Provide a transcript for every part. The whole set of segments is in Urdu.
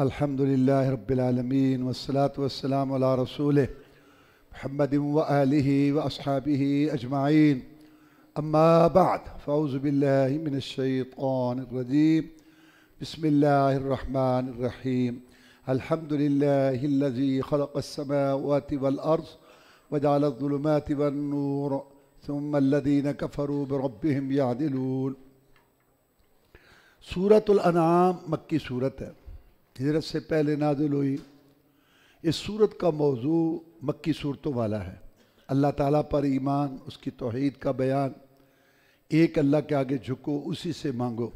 الحمدللہ رب العالمین والصلاة والسلام علی رسولہ محمد وآلہ واصحابہ اجمعین اما بعد فاعوذ باللہ من الشیطان الرجیم بسم اللہ الرحمن الرحیم الحمدللہ الذی خلق السماوات والارض وجعل الظلمات والنور ثم الذین کفروا بربهم یعدلون۔ سورۃ الانعام مکی سورت ہے، ہجرت سے پہلے نازل ہوئی۔ اس سورت کا موضوع مکی صورتوں والا ہے۔ اللہ تعالیٰ پر ایمان، اس کی توحید کا بیان، ایک اللہ کے آگے جھکو، اسی سے مانگو،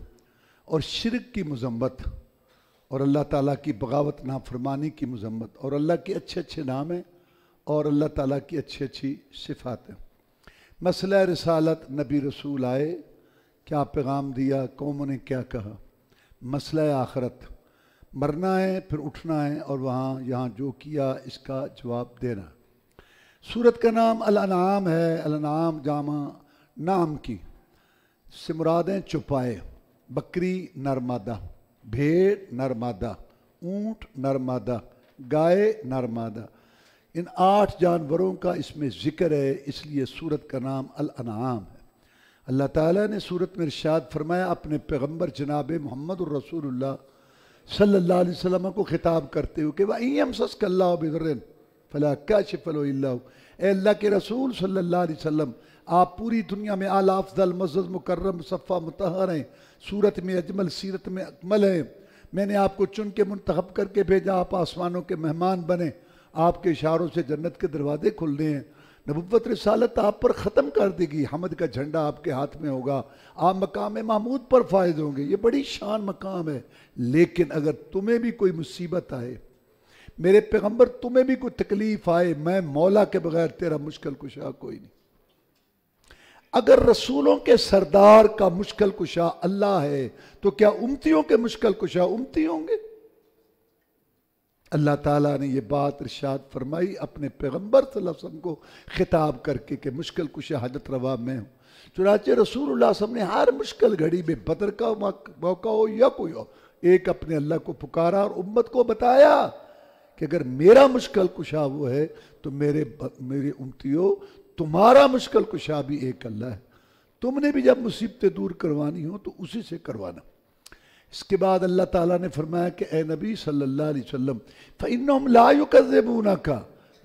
اور شرک کی مذمت، اور اللہ تعالیٰ کی بغاوت نافرمانی کی مذمت، اور اللہ کے اچھے اچھے نام ہیں اور اللہ تعالیٰ کی اچھی اچھی صفات ہیں۔ مسئلہ رسالت، نبی رسول آئے، کیا پیغام دیا، قوموں نے کیا کہا۔ مسئلہ آخرت، مرنا ہے پھر اٹھنا ہے اور یہاں جو کیا اس کا جواب دینا۔ سورت کا نام الانعام ہے۔ الانعام جامع نام کی، اس سے مراد ہیں چوپائے، بکری نرمادہ، بھیڑ نرمادہ، اونٹ نرمادہ، گائے نرمادہ، ان 8 جانوروں کا اس میں ذکر ہے، اس لیے سورت کا نام الانعام ہے۔ اللہ تعالیٰ نے سورت میں ارشاد فرمایا اپنے پیغمبر جناب محمد الرسول اللہ صلی اللہ علیہ وسلم کو خطاب کرتے ہوئے کہ وَإِن يَمْسَسْكَ اللَّهُ بِضُرٍّ فَلَا كَاشِفَ لَهُ إِلَّا هُوَ۔ اے اللہ کے رسول صلی اللہ علیہ وسلم، آپ پوری دنیا میں اعلیٰ افضل معزز مکرم مصفہ مطہر ہیں، صورت میں اجمل، سیرت میں اکمل ہیں۔ میں نے آپ کو چن کے منتخب کر کے بھیجا، آپ آسمانوں کے مہمان بنے، آپ کے اشاروں سے جنت کے دروازے کھلنے ہیں۔ نبوت رسالت آپ پر ختم کر دے گی، حمد کا جھنڈا آپ کے ہاتھ میں ہوگا، آپ مقام محمود پر فائز ہوں گے۔ یہ بڑی شان مقام ہے، لیکن اگر تمہیں بھی کوئی مصیبت آئے، میرے پیغمبر تمہیں بھی کوئی تکلیف آئے، میں مولا کے بغیر تیرا مشکل کشا کوئی نہیں۔ اگر رسولوں کے سردار کا مشکل کشا اللہ ہے تو کیا امتیوں کے مشکل کشا امتی ہوں گے؟ اللہ تعالیٰ نے یہ بات ارشاد فرمائی اپنے پیغمبر صلی اللہ علیہ وسلم کو خطاب کر کے کہ مشکل کشا حاجت روا میں ہوں۔ چنانچہ رسول اللہ صلی اللہ علیہ وسلم نے ہر مشکل گھڑی میں، بدر کا موقع ہو یا کوئی ہو، ایک اپنے اللہ کو پکارا اور امت کو بتایا کہ اگر میرا مشکل کشا وہ ہے تو میرے امتیوں تمہارا مشکل کشا بھی ایک اللہ ہے۔ تم نے بھی جب مصیبتیں دور کروانی ہو تو اسی سے کروانا۔ اس کے بعد اللہ تعالیٰ نے فرمایا کہ اے نبی صلی اللہ علیہ وسلم فَإِنَّهُمْ لَا يُكَذِّبُونَكَ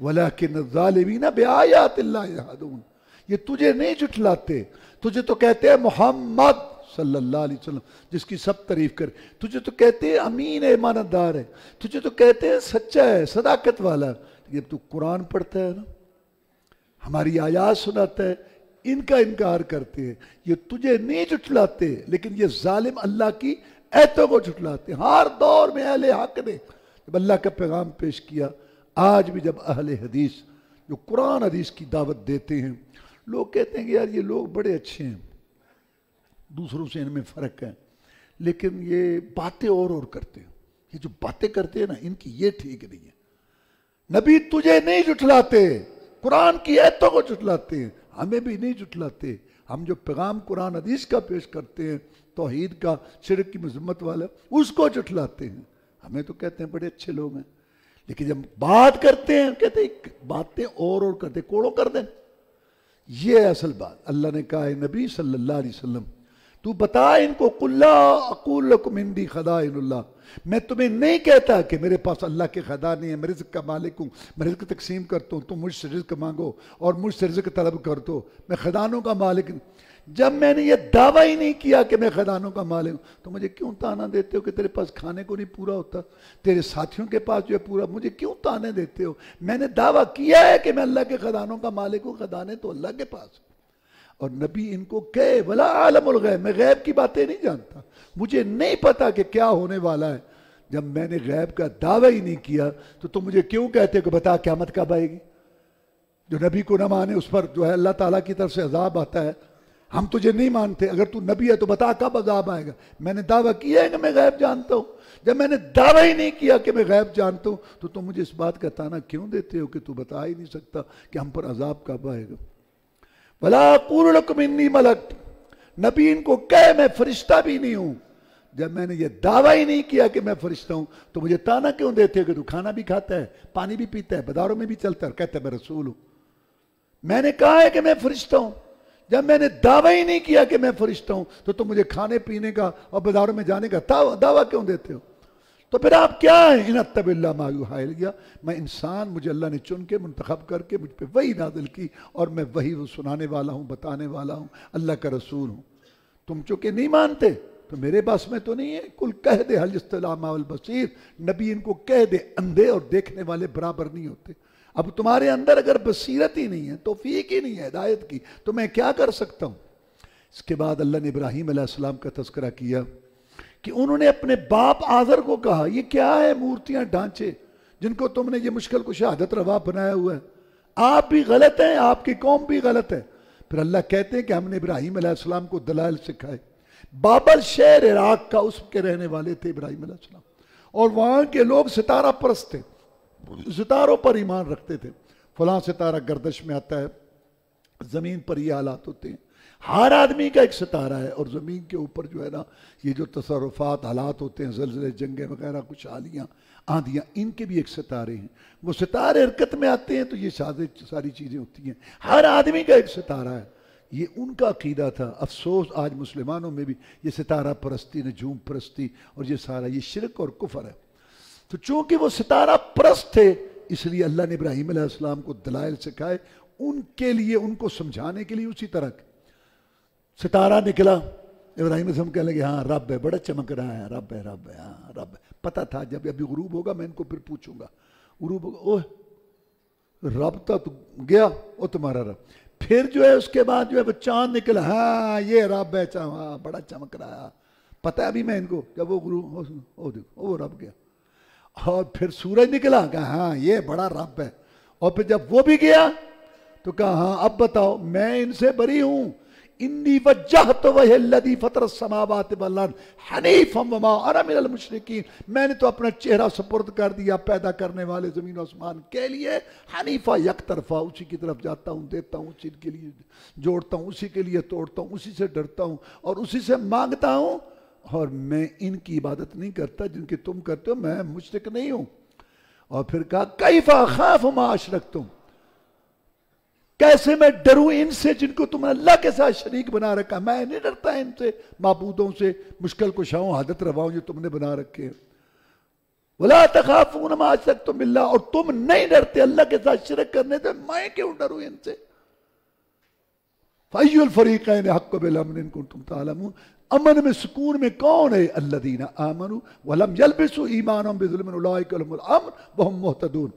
وَلَكِنَّ الظَّالِمِينَ بِآيَاتِ اللَّهِ يَجْحَدُونَ۔ یہ تجھے نہیں جھٹلاتے، تجھے تو کہتے ہیں محمد صلی اللہ علیہ وسلم جس کی سب تعریف کرے، تجھے تو کہتے ہیں امین ہے، امانتدار ہے، تجھے تو کہتے ہیں سچا ہے، صداقت والا ہے۔ یہ تو قرآن پڑھتا ہے نا، ہماری آیات سناتا ہے، ان کا انکار کرتے ہیں۔ یہ تجھے نہیں جھٹلاتے، لیکن یہ ظالم اللہ کی ایتوں کو جھٹلاتے ہیں۔ ہر دور میں اہل حق نے جب اللہ کا پیغام پیش کیا، آج بھی جب اہل حدیث جو قرآن حدیث کی دعوت دیتے ہیں، لوگ کہتے ہیں کہ یار یہ لوگ بڑے اچھے ہیں، دوسروں سے ان میں فرق ہے، لیکن یہ باتیں اور کرتے ہیں۔ یہ جو باتیں کرتے ہیں نا، ان کی یہ ٹھیک نہیں ہے۔ نبی تجھے نہیں جھٹلاتے، قرآن کی ایتوں کو جھٹلاتے ہیں، ہمیں بھی نہیں جھٹلاتے۔ ہم جو پیغام قرآن حدیث کا پیش کرتے ہیں، توحید کا، شرک کی مذمت والا، اس کو جھٹلاتے ہیں۔ ہمیں تو کہتے ہیں بڑے اچھے لوگ ہیں، لیکن جب بات کرتے ہیں کہتے ہیں باتیں اور کرتے، کوڑوں کر دیں۔ یہ اصل بات اللہ نے کہا ہے نبی صلی اللہ علیہ وسلم تو بتا ان کو قُلْ لَا أَقُولُ لَكُمْ عِنْدِي خَزَائِنُ اللَّهِ، میں تمہیں نہیں کہتا کہ میرے پاس اللہ کے خزانے ہیں، میں رزق کا مالک ہوں، میں رزق تقسیم کرتا ہوں، تم مجھ سے رزق مانگو اور مجھ سے رزق طلب کر دو، میں خزانوں کا مالک ہوں۔ جب میں نے یہ دعویٰ ہی نہیں کیا کہ میں خزانوں کا مالک ہوں تو مجھے کیوں تانا دیتے ہو کہ تیرے پاس کھانے کو نہیں پورا ہوتا، تیرے ساتھیوں کے پاس جو ہے پورا، مجھے کیوں تانے دیتے ہو؟ میں نے دعویٰ کیا ہے کہ میں اللہ کے خزانوں کا مالک ہوں، خزانے تو اللہ کے پاس۔ اور نبی ان کو کہے وَلَا عَالَمُ الْغَیْبِ، میں غیب کی باتیں نہیں جانتا، مجھے نہیں پتا کہ کیا ہونے والا ہے۔ جب میں نے غیب کا دعویٰ ہی نہیں کیا تو تم مجھے کیوں کہتے کہ بتا قیامت کب آئے گی؟ جو نبی کو نہ مانے اس پر جو ہے اللہ تعالیٰ کی طرف سے عذاب آتا ہے۔ ہم تجھے نہیں مانتے، اگر تو نبی ہے تو بتا کب عذاب آئے گا؟ میں نے دعویٰ کیا ہے کہ میں غیب جانتا ہوں۔ جب میں نے دعویٰ ہی نہیں کیا کہ میں غیب جانتا ہوں تو تم مجھے اس بات کا تانا کیوں دیتے ہو کہ تو بتا ہی نہیں سکتا کہ ہم پر عذاب کب آئے گا؟ وَلَا أَقُولُ لَكُمْ إِنِّي مَلَكٌ، نبی ان کو کہے میں فرشتہ بھی نہیں ہوں، جب میں نے یہ دعویٰ ہی نہیں کیا کہ میں فرشتہ ہوں تو مجھے تانا کیوں دیتے ہو کہ تو کھانا بھی کھاتا ہے، پانی بھی پیتا ہے، بازاروں میں بھی چلتا ہے اور کہتا ہے میں رسول ہوں؟ میں نے کہا ہے کہ میں فرشتہ ہوں، جب میں نے دعویٰ ہی نہیں کیا کہ میں فرشتہ ہوں تو تم مجھے کھانے پینے کا اور بازاروں میں جانے کا دعویٰ کیوں دیتے ہو؟ تو پھر آپ کیا ہیں؟ ان اتبع الا ما یوحی الی، میں انسان، مجھے اللہ نے چن کے منتخب کر کے مجھ پہ وحی نازل کی اور میں وحی وہ سنانے والا ہوں، بتانے والا ہوں، اللہ کا رسول ہوں۔ تم چونکہ نہیں مانتے تو میرے بس میں تو نہیں ہے۔ کل کہہ دے حل یستوی الاعمی والبصیر، نبی ان کو کہہ دے اندھے اور دیکھنے والے برابر نہیں ہوتے۔ اب تمہارے اندر اگر بصیرت ہی نہیں ہے، توفیق ہی نہیں ہے ہدایت کی، تو میں کیا کر سکتا ہوں؟ اس کے بعد اللہ نے ابراہیم علیہ السلام کا تذکرہ کیا کہ انہوں نے اپنے باپ آزر کو کہا یہ کیا ہے مورتیاں ڈھانچے جن کو تم نے یہ مشکل کشا حاجت روا بنایا ہوا ہے، آپ بھی غلط ہیں، آپ کی قوم بھی غلط ہے۔ پھر اللہ کہتے ہیں کہ ہم نے ابراہیم علیہ السلام کو دلائل سکھائے۔ بابل شہر عراق کا اس کے رہنے والے تھے ابراہیم علیہ السلام، اور وہاں کے لوگ ستارہ پرست تھے، ستاروں پر ایمان رکھتے تھے۔ فلاں ستارہ گردش میں آتا ہے، زمین پر یہ حالات ہوتے ہیں، ہر آدمی کا ایک ستارہ ہے، اور زمین کے اوپر جو ہے نا یہ جو تصرفات حالات ہوتے ہیں، زلزلے، جنگیں وغیرہ، خوشحالیاں، آندیاں، ان کے بھی ایک ستارے ہیں۔ وہ ستارے حرکت میں آتے ہیں تو یہ ساری چیزیں ہوتی ہیں۔ ہر آدمی کا ایک ستارہ ہے، یہ ان کا عقیدہ تھا۔ افسوس آج مسلمانوں میں بھی یہ ستارہ پرستی، نجوم پرستی اور یہ سارا یہ شرک اور کفر ہے۔ تو چونکہ وہ ستارہ پرست تھے اس لیے اللہ نے ابراہیم علیہ السلام کو دلائل سکھائے، ان کے لیے، ان کو سمجھانے کے لیے۔ اسی طرح ستارہ نکلا، ابراہیم علیہ السلام کہنے لگے ہاں رب ہے، بڑا چمک رہا ہے، رب ہے، رب ہے، ہاں رب ہے۔ پتہ تھا جب ابھی غروب ہوگا میں ان کو پھر پوچھوں گا، غروب ہوگا، اوہ رب تو گیا، وہ تمہارا رب۔ پھر جو ہے اس کے بعد جو ہے وہ چاند نکلا، ہاں یہ رب ہے، ہاں بڑا چمک رہا ہے، پتہ ہے ابھی میں ان کو، جب وہ غروب، وہ دیکھو وہ رب گیا۔ اور پھر سورج نکلا، کہا ہاں یہ بڑا رب ہے۔ اور پھر جب وہ بھی گیا تو کہا ہاں اب بتاؤ میں ان سے بری ہوں، انی وجہت وجہ الذی فطر السماوات والارض حنیفا وما انا من المشرکین، میں نے تو اپنا چہرہ سپرد کر دیا پیدا کرنے والے زمین و آسمان کے لیے، حنیفا یک طرفہ، اسی کی طرف جاتا ہوں، دیتا ہوں، اسی کے لیے جوڑتا ہوں، اسی کے لیے توڑتا ہوں، اسی سے ڈرتا ہوں اور اسی سے مانگتا ہوں، اور میں ان کی عبادت نہیں کرتا جن کی تم کرتے ہو، میں مشرک نہیں ہوں۔ اور پھر کہا کیف اخاف ما اشرکتم، کیسے میں ڈروں ان سے جن کو تم نے اللہ کے ساتھ شریک بنا رکھا، میں نہیں ڈرتا ان سے، معبودوں سے، مشکل کشاؤں، حاجت رواؤں جو تم نے بنا رکھے۔ ولا تخافون ما اشرکتم باللہ، اور تم نہیں ڈرتے اللہ کے ساتھ شرک کرنے سے، میں کیوں ڈروں ان سے؟ فَأَيُّ الْفَرِيقَيْنِ حَقُّ بِالْأَمْنِ إِن كُنتُمْ تَعْلَمُونَ، امن میں سکون میں کون ہے؟ الذین آمنوا ولم یلبسوا ایمانهم بظلم اولئک لهم الامن وهم مہتدون،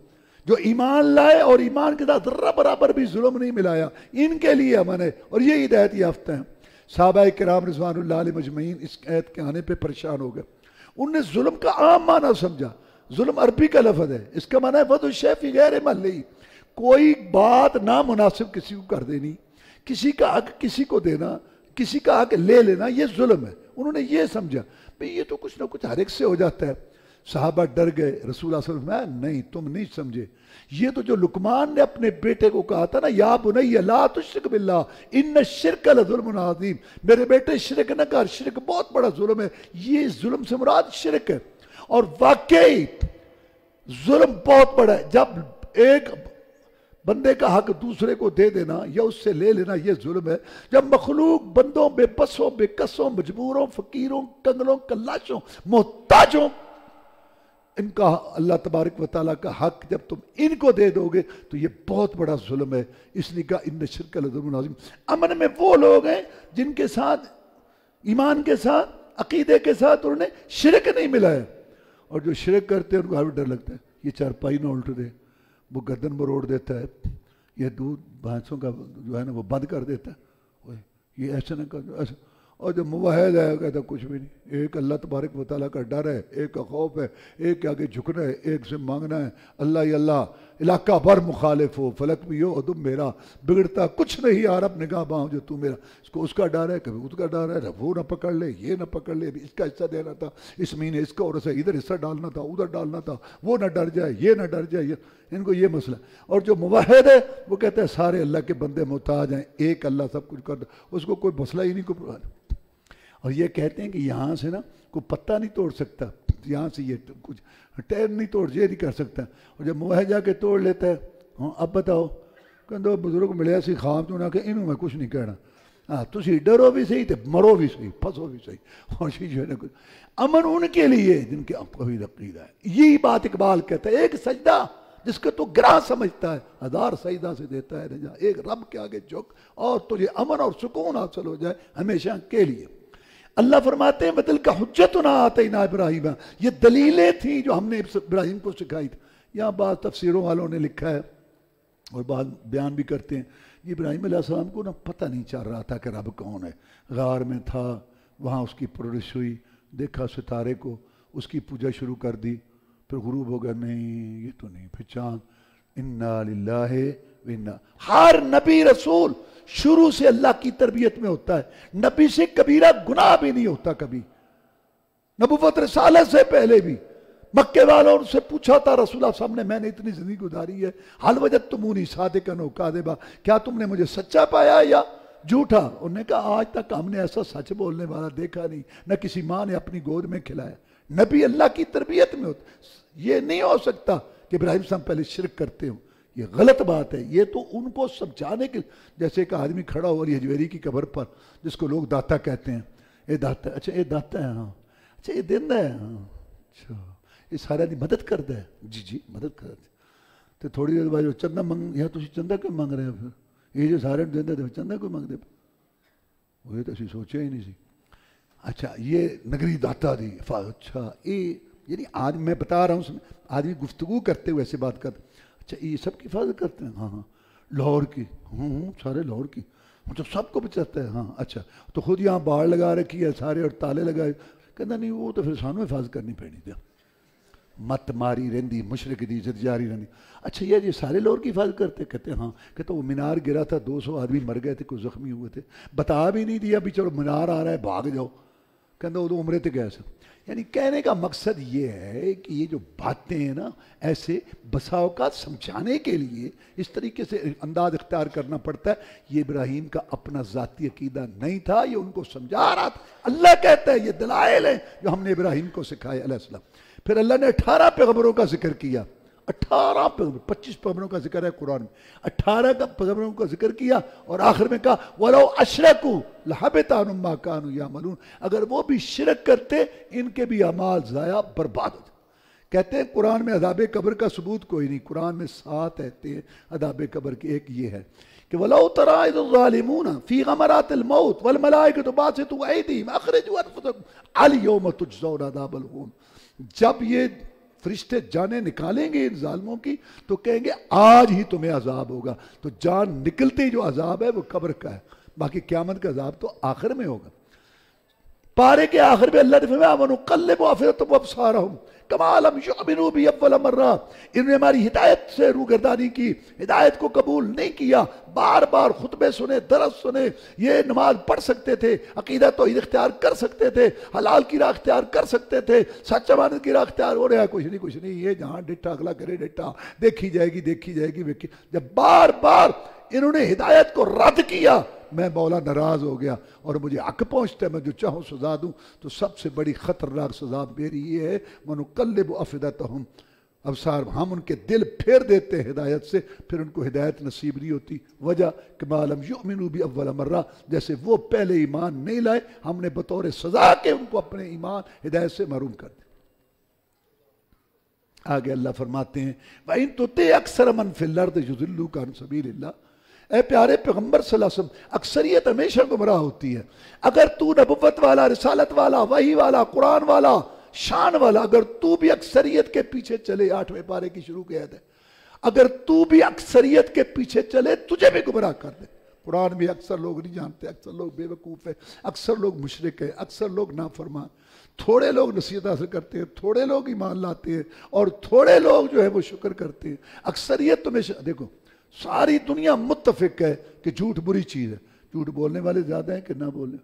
جو ایمان لائے اور ایمان کے ساتھ ذرہ برابر بھی ظلم نہیں ملایا، ان کے لیے امن ہے اور یہ ہدایت یافتہ ہیں۔ صحابہ کرام رضوان اللہ علیہ مجمعین اس آیت کے آنے پہ پریشان ہو گئے۔ انہوں نے ظلم کا عام معنی سمجھا، ظلم عربی کا لفظ ہے، اس کا معنی ہے وضع الشیء فی غیر محلہ، کوئی بات نامناسب کسی کو کر دینی، کسی کا حق کسی کو دینا، کسی کا حق لے لینا، یہ ظلم ہے۔ انہوں نے یہ سمجھا بھئی یہ تو کچھ نہ کچھ ہر ایک سے ہو جاتا ہے۔ صحابہ ڈر گئے، رسول اللہ صلی اللہ علیہ وسلم نہیں تم نہیں سمجھے، یہ تو جو لقمان نے اپنے بیٹے کو کہا تھا نا، یا بنی لا تشرک باللہ ان الشرک لظلم عظیم، میرے بیٹے شرک نہ کر، شرک بہت بڑا ظلم ہے، یہ ظلم سے مراد شرک ہے۔ اور واقعی ظلم بہت بڑا ہے، جب ایک بندے کا حق دوسرے کو دے دینا یا اس سے لے لینا یہ ظلم ہے۔ جب مخلوق بندوں، بے بسوں، بے کسوں، مجبوروں، فقیروں، کنگلوں، کلاشوں، محتاجوں، ان کا اللہ تبارک و تعالیٰ کا حق جب تم ان کو دے دو گے تو یہ بہت بڑا ظلم ہے۔ اس لیے کہا ان الشرک لظلم عظیم۔ امن میں وہ لوگ ہیں جن کے ساتھ ایمان کے ساتھ، عقیدے کے ساتھ انہوں نے شرک نہیں ملایا، اور جو شرک کرتے ہیں ان کو ہر ڈر لگتا ہے یہ چارپائی نہ الٹ دے، وہ گردن مروڑ دیتا ہے، یہ دودھ بھینسوں کا جو ہے نا وہ بند کر دیتا ہے، یہ ایسا نہ کر ایسا۔ اور جو موحد ہے کہتا کچھ بھی نہیں، ایک اللہ تبارک و تعالیٰ کا ڈر ہے، ایک کا خوف ہے، ایک کے آگے جھکنا ہے، ایک سے مانگنا ہے، اللہ ہی اللہ، علاقہ بھر مخالف ہو، فلک بھی ہو عدم میرا، بگڑتا کچھ نہیں یار اب نگاہ باؤں جو تو میرا۔ اس کو اس کا ڈر ہے، کبھی اس کا ڈر ہے، وہ نہ پکڑ لے، یہ نہ پکڑ لے، اس کا حصہ دینا تھا اس مہینے، اس کا اور سے ادھر حصہ ڈالنا تھا، ادھر ڈالنا تھا، وہ نہ ڈر جائے، یہ نہ ڈر جائے، ان کو یہ مسئلہ۔ اور جو موحد ہے وہ کہتا ہے سارے اللہ کے بندے محتاج ہیں، ایک اللہ سب کچھ کرتا، اس کو کوئی مسئلہ ہی نہیں، کوئی۔ اور یہ کہتے ہیں کہ یہاں سے نا کوئی پتا نہیں توڑ سکتا، یہاں سے یہ کچھ ٹیر نہیں توڑ، یہ نہیں کر سکتا، اور جب موہ جا کے توڑ لیتا ہے، ہاں اب بتاؤ کہ بزرگ ملیا سی خواب تو نہ کہ انہوں میں کچھ نہیں کہنا، ہاں تسی ڈرو بھی صحیح تو مرو بھی صحیح، پھنسو بھی صحیح، اور جو ہے نا کچھ امن ان کے لیے جن کے توحید عقیدہ ہے۔ یہی بات اقبال کہتا ہے، ایک سجدہ جس کو تو گراں سمجھتا ہے 1000 سجدہ سے دیتا ہے رجا، ایک رب کے آگے جھک اور تجھے امن اور سکون حاصل ہو جائے ہمیشہ کے لیے۔ اللہ فرماتے ہیں بدل کا حجتنا آتینا ابراہیم، یہ دلیلیں تھیں جو ہم نے ابراہیم کو سکھائی تھی۔ یہاں بعض تفسیروں والوں نے لکھا ہے اور بعض بیان بھی کرتے ہیں، یہ ابراہیم علیہ السلام کو نا پتہ نہیں چل رہا تھا کہ رب کون ہے، غار میں تھا، وہاں اس کی پرورش ہوئی، دیکھا ستارے کو، اس کی پوجا شروع کر دی، پھر غروب ہو گیا، نہیں یہ تو نہیں، پھر چاند، انا للہ و انا۔ ہر نبی رسول شروع سے اللہ کی تربیت میں ہوتا ہے، نبی سے کبیرہ گناہ بھی نہیں ہوتا کبھی، نبوت رسالت سے پہلے بھی۔ مکے والوں سے پوچھا تھا رسول اللہ صاحب نے، میں نے اتنی زندگی گزاری ہے، حل وجدتمونی صادقا و کاذبا، کیا تم نے مجھے سچا پایا یا جھوٹا؟ انہوں نے کہا آج تک ہم نے ایسا سچ بولنے والا دیکھا نہیں، نہ کسی ماں نے اپنی گود میں کھلایا۔ نبی اللہ کی تربیت میں ہوتا، یہ نہیں ہو سکتا کہ ابراہیم صاحب پہلے شرک کرتے ہوں، یہ غلط بات ہے۔ یہ تو ان کو سمجھانے کے، جیسے ایک آدمی کھڑا ہو رہی ہے ہجویری کی قبر پر جس کو لوگ داتا کہتے ہیں، اے داتا، اچھا اے داتا ہے، ہاں اچھا یہ دیندا ہے، ہاں اچھا یہ سارا دی مدد کرتا ہے، جی جی مدد کرتا ہے، تو تھوڑی دیر بعد چندہ منگ، یا تسی چندہ کیوں مانگ رہے ہو؟ پھر یہ جو سارے دیندے تو چندہ کیوں مانگ دے؟ وہ تو اسی سوچے ہی نہیں سی۔ اچھا یہ نگری داتا دی، اچھا یہ یعنی آج میں بتا رہا ہوں، آدمی گفتگو کرتے ہوئے ایسے بات کرتے، اچھا یہ سب کی حفاظت کرتے ہیں؟ ہاں ہاں لاہور کی، ہوں سارے لاہور کی، مطلب سب کو بچاتا ہے، ہاں اچھا تو خود یہاں باڑ لگا رکھی ہے سارے اور تالے لگائے، کہتا نہیں وہ تو پھر سانوں حفاظت کرنی پڑنی تھی، مت ماری رہندی مشرق دی عزت جاری رہندی۔ اچھا یہ سارے لاہور کی حفاظت کرتے؟ کہتے ہاں، کہتے وہ مینار گرا تھا 200 آدمی مر گئے تھے، کچھ زخمی ہوئے تھے، بتا بھی نہیں دیا بھی چلو مینار آ رہا ہے بھاگ جاؤ، کہتے وہ تو عمرے تھے گئے سب۔ یعنی کہنے کا مقصد یہ ہے کہ یہ جو باتیں ہیں نا ایسے بسا اوقات سمجھانے کے لیے اس طریقے سے انداز اختیار کرنا پڑتا ہے، یہ ابراہیم کا اپنا ذاتی عقیدہ نہیں تھا، یہ ان کو سمجھا رہا تھا۔ اللہ کہتا ہے یہ دلائل ہیں جو ہم نے ابراہیم کو سکھائے علیہ السلام۔ پھر اللہ نے 18 پیغمبروں کا ذکر کیا، 18 پیغمبر، 25 پیغمبروں کا ذکر ہے قرآن میں، 18 پیغمبروں کا ذکر کیا اور آخر میں کہا وَلَوْ أَشْرَكُوا لَحَبِطَ عَنْهُمْ مَا كَانُوا يَعْمَلُونَ، اگر وہ بھی شرک کرتے ان کے بھی اعمال ضائع برباد ہوتے۔ کہتے ہیں قرآن میں عذاب قبر کا ثبوت کوئی نہیں، قرآن میں 7 آیتیں ہیں عذاب قبر کی، ایک یہ ہے کہ وَلَوْ تَرَىٰ إِذِ الظَّالِمُونَ فِي غَمَرَاتِ الْمَوْتِ وَالْمَلَائِكَةُ بَاسِطُو أَيْدِيهِمْ أَخْرِجُوا أَنفُسَكُمْ الْيَوْمَ تُجْزَوْنَ عَذَابَ الْهُونِ، جب یہ فرشتے جانیں نکالیں گے ان ظالموں کی تو کہیں گے آج ہی تمہیں عذاب ہوگا، تو جان نکلتے ہی جو عذاب ہے وہ قبر کا ہے، باقی قیامت کا عذاب تو آخر میں ہوگا۔ پارے کے آخر میں اللہ نے فرمایا وَنُقَلِّبُ أَفْئِدَتَهُمْ وَأَبْصَارَهُمْ كَمَا لَمْ يُؤْمِنُوا بِهِ أَوَّلَ مَرَّةٍ، انہوں نے ہماری ہدایت سے روگردانی کی، ہدایت کو قبول نہیں کیا، بار بار خطبے سنے، درس سنے، یہ نماز پڑھ سکتے تھے، عقیدہ توحید اختیار کر سکتے تھے، حلال کی راہ اختیار کر سکتے تھے، سچ امانت کی راہ اختیار ہو رہا ہے، کچھ نہیں یہ جہاں ڈٹا اگلا کرے ڈٹا، دیکھی جائے گی، جب بار بار انہوں نے ہدایت کو رد کیا میں مولا ناراض ہو گیا اور مجھے حق پہنچتا ہے، میں جو چاہوں سزا دوں، تو سب سے بڑی خطرناک سزا میری یہ ہے وَنُقَلِّبُ أَفْئِدَتَهُمْ ابصار، ہم ان کے دل پھیر دیتے ہیں ہدایت سے، پھر ان کو ہدایت نصیب نہیں ہوتی۔ وجہ كَمَا لَمْ يُؤْمِنُوا بِهِ أَوَّلَ مَرَّةٍ، جیسے وہ پہلے ایمان نہیں لائے، ہم نے بطور سزا کے ان کو اپنے ایمان ہدایت سے محروم کر دیا۔ آگے اللہ فرماتے ہیں وَإِن تُطِعْ أَكْثَرَ مَنْ فِي الْأَرْضِ يُضِلُّوكَ عَنْ سَبِيلِ اللَّهِ، اے پیارے پیغمبر صلی اللہ علیہ وسلم، اکثریت ہمیشہ گمراہ ہوتی ہے۔ اگر تو نبوت والا، رسالت والا، وحی والا، قرآن والا، شان والا، اگر تو بھی اکثریت کے پیچھے چلے، 8ویں پارے کی شروع کی آیت ہے، اگر تو بھی اکثریت کے پیچھے چلے تجھے بھی گمراہ کر دے۔ قرآن بھی اکثر لوگ نہیں جانتے، اکثر لوگ بے وقوف ہیں، اکثر لوگ مشرک ہیں، اکثر لوگ نافرمان، تھوڑے لوگ نصیحت حاصل کرتے ہیں، تھوڑے لوگ ایمان لاتے ہیں، اور تھوڑے لوگ جو ہے وہ شکر کرتے ہیں۔ اکثریت تمہیں دیکھو، ساری دنیا متفق ہے کہ جھوٹ بری چیز ہے، جھوٹ بولنے والے زیادہ ہیں کہ نہ بولنے،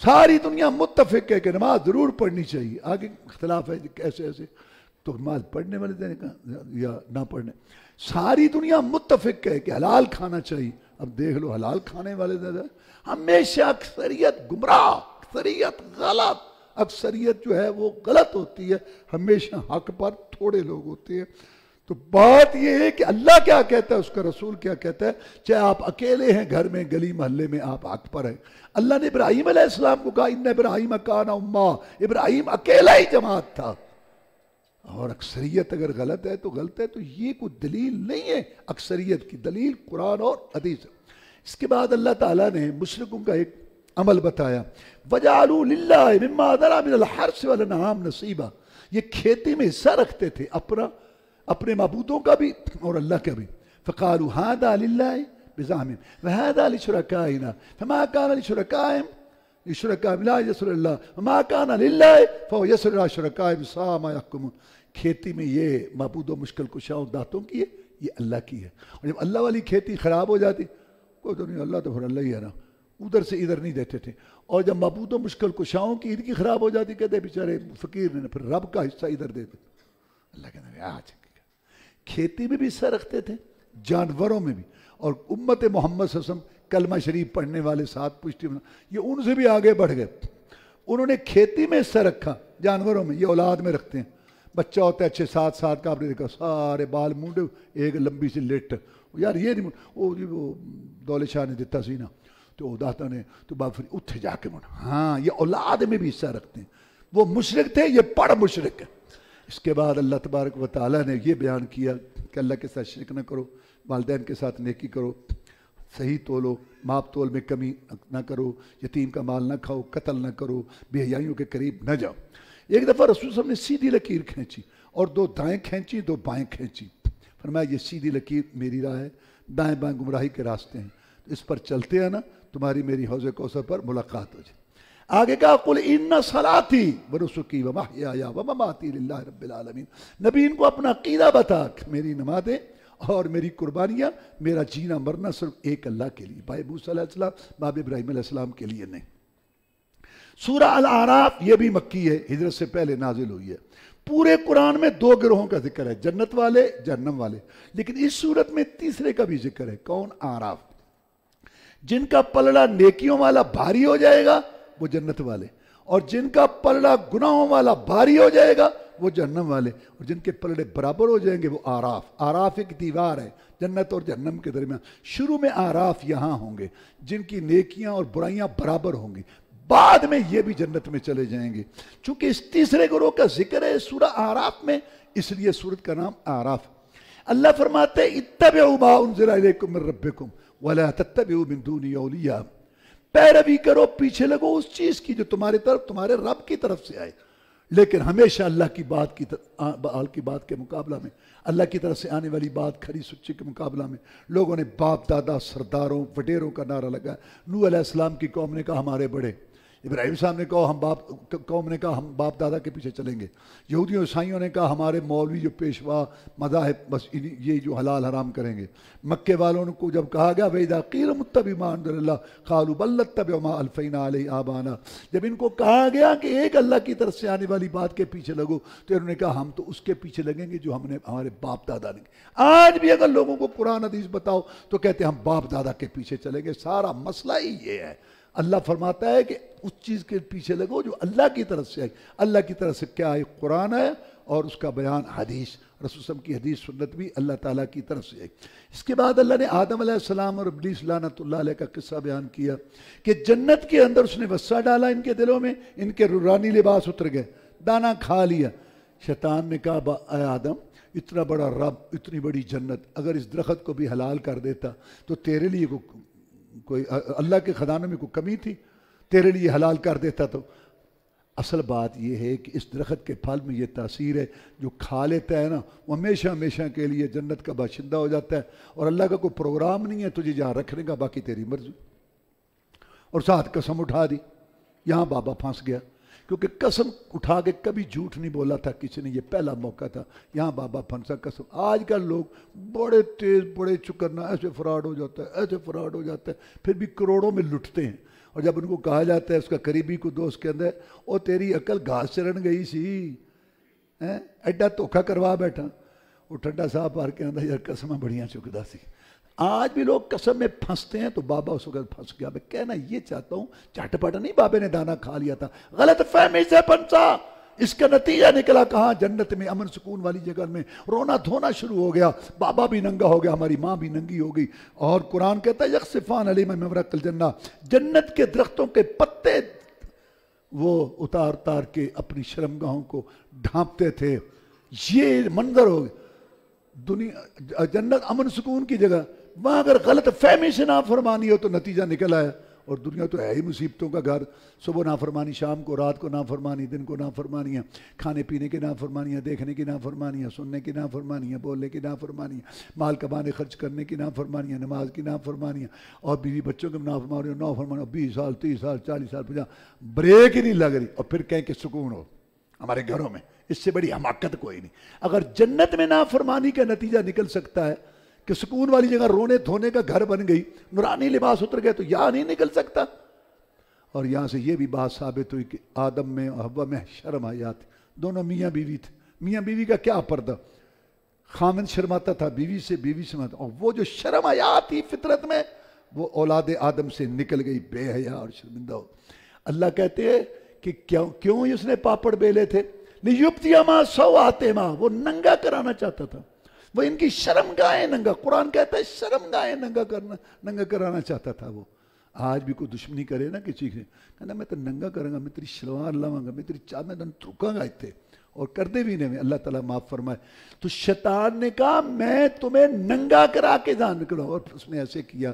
ساری دنیا متفق ہے کہ نماز ضرور پڑھنی چاہیے، آگے اختلاف ہے کیسے ایسے، تو نماز پڑھنے والے یا نہ پڑھنے، ساری دنیا متفق ہے کہ حلال کھانا چاہیے، اب دیکھ لو حلال کھانے والے زیادہ، ہمیشہ اکثریت گمراہ، اکثریت غلط، اکثریت جو ہے وہ غلط ہوتی ہے، ہمیشہ حق پر تھوڑے لوگ ہوتے ہیں۔ تو بات یہ ہے کہ اللہ کیا کہتا ہے، اس کا رسول کیا کہتا ہے، چاہے آپ اکیلے ہیں گھر میں، گلی محلے میں، آپ حق پر ہیں۔ اللہ نے ابراہیم علیہ السلام کو کہا ان ابراہیم کان امہ، ابراہیم اکیلا ہی جماعت تھا، اور اکثریت اگر غلط ہے تو غلط ہے، تو یہ کوئی دلیل نہیں ہے، اکثریت کی دلیل قرآن اور حدیث ہے۔ اس کے بعد اللہ تعالیٰ نے مشرکوں کا ایک عمل بتایا، وَجَعَلُوا لِلَّهِ مِمَّا ذَرَأَ مِنَ الْحَرْثِ وَالْأَنْعَامِ نَصِيبًا، یہ کھیتی میں حصہ رکھتے تھے، اپنے معبودوں کا بھی اور اللہ کا بھی۔ فَقَالُوا هَذَا لِلَّهِ بِزَعْمِهِمْ وَهَذَا لِشُرَكَائِنَا فَمَا كَانَ لِشُرَكَائِهِمْ لَا يَسْرُ اللَّهِ وَمَا كَانَ لِلَّهِ فَهُوَ يَسْرُ إِلَىٰ شُرَكَائِهِمْ سَاءَ مَا يَحْكُمُونَ۔ کھیتی میں یہ معبود و مشکل کشاؤں داتوں کی ہے، یہ اللہ کی ہے، اور جب اللہ والی کھیتی خراب ہو جاتی، کوئی تو نہیں، اللہ تو پھر اللہ ہی ہے نا، ادھر سے ادھر نہیں دیتے تھے، اور جب معبود و مشکل کشاؤں کی عید کی خراب ہو جاتی، کہتے بیچارے فقیر نے پھر رب کا حصہ ادھر دے دیتے۔ اللہ کہتے ہیں آج کھیتی میں بھی حصہ رکھتے تھے، جانوروں میں بھی، اور امت محمد صلی اللہ علیہ وسلم کلمہ شریف پڑھنے والے ساتھ پشتی بنا، یہ ان سے بھی آگے بڑھ گئے، انہوں نے کھیتی میں حصہ رکھا، جانوروں میں، یہ اولاد میں رکھتے ہیں، بچہ ہوتا ہے 6-7 کا، آپ نے دیکھا سارے بال مونڈے، ایک لمبی سی لٹ، یار یہ نہیں، وہ دولے شاہ نے دیتا سی نا، تو داتا نے تو باپ پھر اتھے جا کے منا، ہاں یہ اولاد میں بھی حصہ رکھتے ہیں، وہ مشرک تھے، یہ پڑھ مشرک ہے۔ اس کے بعد اللہ تبارک و تعالیٰ نے یہ بیان کیا کہ اللہ کے ساتھ شرک نہ کرو، والدین کے ساتھ نیکی کرو، صحیح تولو، ماپ تول میں کمی نہ کرو، یتیم کا مال نہ کھاؤ، قتل نہ کرو، بے حیائیوں کے قریب نہ جاؤ۔ ایک دفعہ رسول صلی اللہ علیہ وسلم نے سیدھی لکیر کھینچی، اور 2 دائیں کھینچی، 2 بائیں کھینچی، فرمایا یہ سیدھی لکیر میری راہ ہے، دائیں بائیں گمراہی کے راستے ہیں، اس پر چلتے ہیں نا، تمہاری میری حوض کوثر پر ملاقات ہو جائے۔ آگے کہا قل ان صلاتی ونسکی ومحیایا ومماتی للہ رب العالمین، نبی ان کو اپنا عقیدہ بتا، میری نمازیں اور میری قربانیاں، میرا جینا مرنا صرف ایک اللہ کے لیے، بھائی موسیٰ علیہ السلام، باب ابراہیم علیہ السلام کے لیے نہیں۔ سورہ الاعراف یہ بھی مکی ہے، ہجرت سے پہلے نازل ہوئی ہے۔ پورے قرآن میں 2 گروہوں کا ذکر ہے، جنت والے، جہنم والے، لیکن اس صورت میں تیسرے کا بھی ذکر ہے، کون؟ اعراف، جن کا پلڑا نیکیوں والا بھاری ہو جائے گا وہ جنت والے، اور جن کا پلڑا گناہوں والا بھاری ہو جائے گا وہ جہنم والے، اور جن کے پلڑے برابر ہو جائیں گے وہ اعراف۔ اعراف ایک دیوار ہے جنت اور جہنم کے درمیان، شروع میں اعراف یہاں ہوں گے جن کی نیکیاں اور برائیاں برابر ہوں گی، بعد میں یہ بھی جنت میں چلے جائیں گے۔ چونکہ اس تیسرے گروہ کا ذکر ہے سورہ اعراف میں، اس لیے سورت کا نام اعراف۔ اللہ فرماتے ہیں اتبعوا ما انزل الیکم من ربکم ولا تتبعوا من دونی اولیاء، پیروی کرو، پیچھے لگو اس چیز کی جو تمہارے طرف، تمہارے رب کی طرف سے آئے، لیکن ہمیشہ اللہ کی بات کے مقابلہ میں، اللہ کی طرف سے آنے والی بات کھری سچی کے مقابلہ میں لوگوں نے باپ دادا، سرداروں، وڈیروں کا نعرہ لگایا۔ نوح علیہ السلام کی قوم نے کہا ہمارے بڑے، ابراہیم صاحب نے کہا قوم نے کہا ہم باپ دادا کے پیچھے چلیں گے، یہودیوں عیسائیوں نے کہا ہمارے مولوی جو پیشوا مذاہب بس یہ جو حلال حرام کریں گے۔ مکے والوں کو جب کہا گیا وَإِذَا قِيلَ اتَّبِعُوا مَا أَنزَلَ اللَّهُ قَالُوا بَل نَتَّبِعُ مَا أَلْفَيْنَا عَلَيْهِ آبَاءَنَا، جب ان کو کہا گیا کہ ایک اللہ کی طرف سے آنے والی بات کے پیچھے لگو تو انہوں نے کہا ہم تو اس کے پیچھے لگیں گے جو ہم نے ہمارے باپ دادا نے۔ آج بھی اگر لوگوں کو قرآن حدیث بتاؤ تو کہتے ہیں ہم باپ دادا کے پیچھے چلیں گے۔ سارا مسئلہ ہی یہ ہے، اللہ فرماتا ہے کہ اس چیز کے پیچھے لگو جو اللہ کی طرف سے آئی۔ اللہ کی طرف سے کیا ہے؟ قرآن ہے، اور اس کا بیان حدیث، رسول صلی اللہ علیہ وسلم کی حدیث سنت بھی اللہ تعالیٰ کی طرف سے آئی۔ اس کے بعد اللہ نے آدم علیہ السلام اور ابلیس لعنت اللہ علیہ کا قصہ بیان کیا کہ جنت کے اندر اس نے وسع ڈالا ان کے دلوں میں، ان کے رورانی لباس اتر گئے، دانا کھا لیا۔ شیطان نے کہا اے آدم، اتنا بڑا رب، اتنی بڑی جنت، اگر اس درخت کو بھی حلال کر دیتا تو تیرے لیے کوئی اللہ کے خزانوں میں کوئی کمی تھی؟ تیرے لیے حلال کر دیتا تو۔ اصل بات یہ ہے کہ اس درخت کے پھل میں یہ تاثیر ہے، جو کھا لیتا ہے نا وہ ہمیشہ ہمیشہ کے لیے جنت کا باشندہ ہو جاتا ہے، اور اللہ کا کوئی پروگرام نہیں ہے تجھے جہاں رکھنے کا، باقی تیری مرضی۔ اور ساتھ قسم اٹھا دی، یہاں بابا پھنس گیا، کیونکہ قسم اٹھا کے کبھی جھوٹ نہیں بولا تھا کسی نے، یہ پہلا موقع تھا، یہاں بابا پھنسا قسم۔ آج کل لوگ بڑے تیز، بڑے چکرنا، ایسے فراڈ ہو جاتا ہے، ایسے فراڈ ہو جاتا ہے، پھر بھی کروڑوں میں لٹتے ہیں۔ اور جب ان کو کہا جاتا ہے، اس کا قریبی کو دوست کے اندر، او تیری عقل گھاس چرن گئی سی، ایڈا دھوکھا کروا بیٹھا۔ وہ ٹھنڈا صاحب پار کے اندر یار قسمیں بڑیاں چکدا سی، آج بھی لوگ قسم میں پھنستے ہیں تو بابا اس وقت پھنس گیا. میں کہنا یہ چاہتا ہوں چٹپٹ نہیں بابے نے دانا کھا لیا تھا, غلط فہمی سے پھنسا. اس کا نتیجہ نکلا کہاں؟ جنت میں, امن سکون والی جگہ میں رونا دھونا شروع ہو گیا. بابا بھی ننگا ہو گیا, ہماری ماں بھی ننگی ہو گئی. اور قرآن کہتا ہے یخصفان علیہم من ورق الجنہ, جنت کے درختوں کے پتے وہ اتار اتار کے اپنی شرمگاہوں کو ڈھانپتے تھے. یہ منظر ہو دنیا, جنت امن سکون کی جگہ, وہاں اگر غلط فہمی سے نافرمانی ہو تو نتیجہ نکلا ہے. اور دنیا تو ہے ہی مصیبتوں کا گھر. صبح نافرمانی, شام کو, رات کو نافرمانی, دن کو نافرمانیاں, کھانے پینے کی نافرمانیاں, دیکھنے کی نافرمانیاں, سننے کی نافرمانیاں, بولنے کی نافرمانیاں, مال کمانے خرچ کرنے کی نافرمانیاں, نماز کی نافرمانیاں, اور بیوی بچوں کی نافرمانیاں. 20 سال 30 سال 40 سال 50 بریک ہی نہیں لگ رہی, اور پھر کہیں کہ سکون ہو ہمارے گھروں میں. اس سے بڑی حماقت کوئی نہیں. اگر جنت میں نافرمانی کا نتیجہ نکل سکتا ہے کہ سکون والی جگہ رونے دھونے کا گھر بن گئی, نورانی لباس اتر گئے, تو یہاں نہیں نکل سکتا. اور یہاں سے یہ بھی بات ثابت ہوئی کہ آدم میں اور حوا میں شرم حیا تھی. دونوں میاں بیوی تھے. میاں بیوی کا کیا پردہ, خامن شرماتا تھا بیوی سے, بیوی شرماتا, اور وہ جو شرم حیا تھی فطرت میں وہ اولاد آدم سے نکل گئی, بے حیا اور شرمندہ ہو. اللہ کہتے ہیں کہ کیوں اس نے پاپڑ بیلے تھے؟ لیبتیہما سوآتہما, وہ ننگا کرانا چاہتا تھا. وہ ان کی شرمگاہیں ننگا, قرآن کہتا ہے شرمگاہیں ننگا کرانا چاہتا تھا. وہ آج بھی کوئی دشمنی کرے نا کسی سے, کہنا میں تو ننگا کروں گا, میں تیری شلوار لاؤں گا, میں تیری چادر ترکاں گا اتنے, اور کردے بھی نہیں. اللہ تعالیٰ معاف فرمائے. تو شیطان نے کہا میں تمہیں ننگا کرا کے جان نکلوں, اور اس نے ایسے کیا.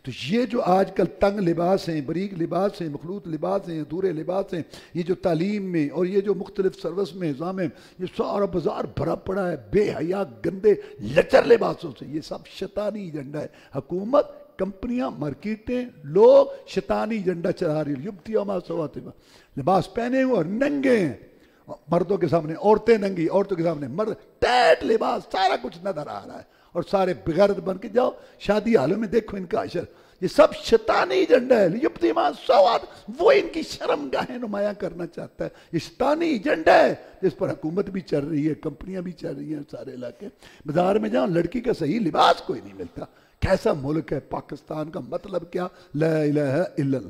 تو یہ جو آج کل تنگ لباس ہیں, بریک لباس ہیں, مخلوط لباس ہیں, ادھورے لباس ہیں, یہ جو تعلیم میں اور یہ جو مختلف سروس میں نظام ہے, یہ سارا بازار بھرا پڑا ہے بے حیا گندے لچر لباسوں سے. یہ سب شیطانی ایجنڈا ہے. حکومت, کمپنیاں, مارکیٹیں, لوگ شیطانی ایجنڈا چلا رہی ہیں. یبتیہما سوآتہما, لباس پہنے ہوئے اور ننگے ہیں, مردوں کے سامنے عورتیں ننگی, عورتوں کے سامنے مرد, ٹیٹ لباس, سارا کچھ نظر آ رہا ہے. اور سارے بغیرت بن کے جاؤ شادی حالوں میں دیکھو ان کا عشر. یہ سب شیطانی ایجنڈا ہے. یبتیہما سوآت, وہ ان کی شرمگاہیں نمایاں کرنا چاہتا ہے. یہ شیطانی ایجنڈا ہے جس پر حکومت بھی چل رہی ہے, کمپنیاں بھی چل رہی ہیں. سارے علاقے بازار میں جاؤ, لڑکی کا صحیح لباس کوئی نہیں ملتا. کیسا ملک ہے پاکستان کا, مطلب کیا, لا الہ الا اللہ.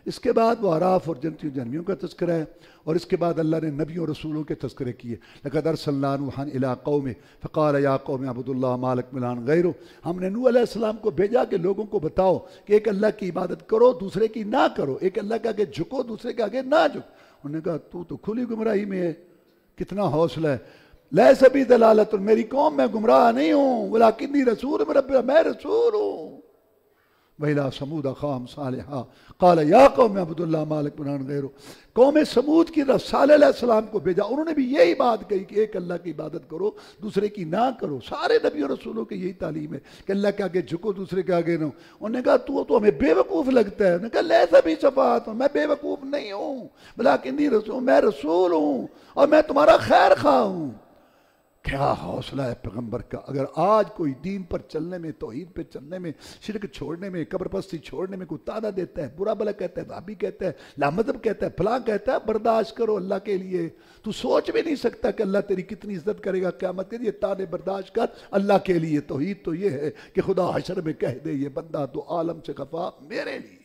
اس کے بعد وہ اعراف اور جنتیوں جنمیوں کا تذکرہ ہے. اور اس کے بعد اللہ نے نبیوں اور رسولوں کے تذکرے کیے. لقد ارسلنا نوحا الی قومه فقال یا قوم اعبدوا اللہ ما لکم من اله غیرہ. ہم نے نوح علیہ السلام کو بھیجا کہ لوگوں کو بتاؤ کہ ایک اللہ کی عبادت کرو, دوسرے کی نہ کرو. ایک اللہ کے آگے جھکو, دوسرے کے آگے نہ جھکو. انہوں نے کہا تو کھلی گمراہی میں ہے. کتنا حوصلہ ہے. لیس بی ضلالۃ, میری قوم میں گمراہ نہیں ہوں, ولکنی رسول من رب, میں رسول ہوں. وَإِلَىٰ ثَمُودَ أَخَاهُمْ صَالِحًا قَالَ يَا قَوْمِ اعْبُدُوا اللَّهَ مَا لَكُم مِّنْ إِلَٰهٍ غَيْرُهُ. قوم سمود کی طرف صالح علیہ السلام کو بھیجا, انہوں نے بھی یہی بات کہی کہ ایک اللہ کی عبادت کرو, دوسرے کی نہ کرو. سارے نبی اور رسولوں کی یہی تعلیم ہے کہ اللہ کے آگے جھکو, دوسرے کے آگے نہ. انہوں نے کہا تو ہمیں بے وقوف لگتا ہے. انہوں نے کہا لیس بی سفاہۃ, میں بے وقوف نہیں ہوں, ولکنی رسول, میں رسول ہوں اور میں تمہارا خیر خواہ ہوں. کیا حوصلہ ہے پیغمبر کا. اگر آج کوئی دین پر چلنے میں, توحید پہ چلنے میں, شرک چھوڑنے میں, قبر پرستی چھوڑنے میں کوئی تانا دیتا ہے, برا بلا کہتا ہے, وہابی کہتا ہے, لامذہب کہتا ہے, فلاں کہتا ہے, برداشت کرو اللہ کے لیے. تو سوچ بھی نہیں سکتا کہ اللہ تیری کتنی عزت کرے گا قیامت کے لیے. تانے برداشت کر اللہ کے لیے. توحید تو یہ ہے کہ خدا حشر میں کہہ دے یہ بندہ تو عالم سے خفا میرے لیے.